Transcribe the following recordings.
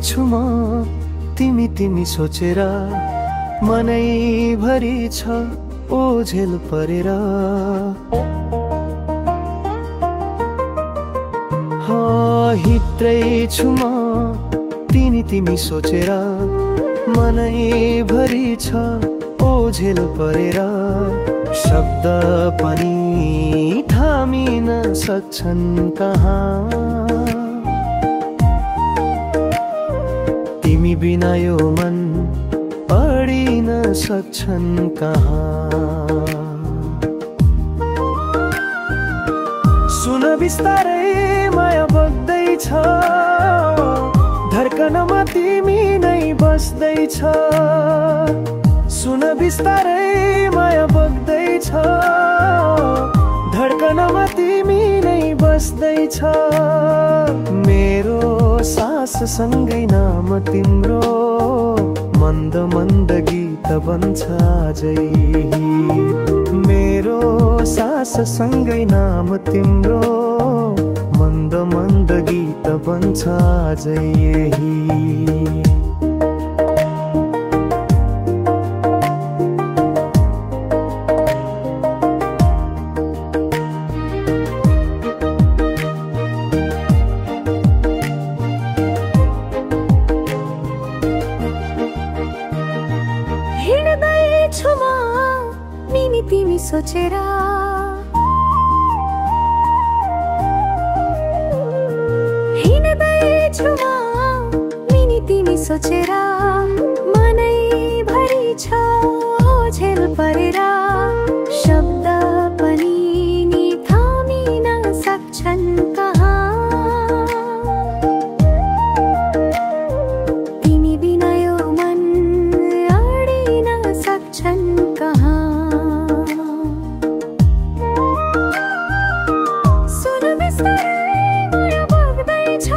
छु म तिमी तिमी सोचेर मनैभरि छ ओझेल परेर हित्रै छु म तिमी तिमी सोचेर मनैभरि छ ओझेल परेर शब्द पनि थामिन सक्छन् कहाँ तिमी बिना यो मन अडिन सक्छन् कहाँ सुन बिस्तारै माया बग्दैछ धड्कनमा तिमी नै बस्दैछ सुन बिस्तारै माया बग्दैछ धड्कनमा तिमी नै बस्दैछ मेरो सास सँगै नाम तिम्रो मन्द मन्द गीत बन्छ आजै मेरो सास सँगै नाम तिम्रो मन्द मन्द गीत बन्छ आजै यही हिँड्दैछु म तिमी तिमी सोचेर हिँड्दैछु म तिमी सोचेर मनैभरि छ ओझेल परेर शब्द पनि नि थामिन सक्छन् कहाँ तिमी बिना यो मन अडिन सक्छन् कहाँ सुन बिस्तारै माया बग्दैछ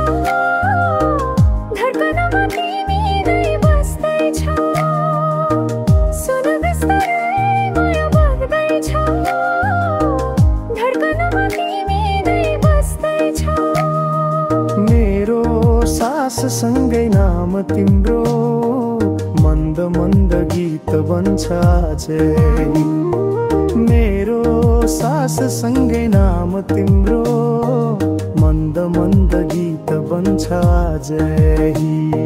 धड्कनमा तिमी नै बस्दैछ सुन बिस्तारै माया बग्दैछ धड्कनमा तिमी नै बस्दैछ मेरो सास सँगै नाम तिम्रो मन्द मन्द गीत बन्छ आजै मेरो सास सँगै नाम तिम्रो मन्द मन्द गीत बन्छ आजै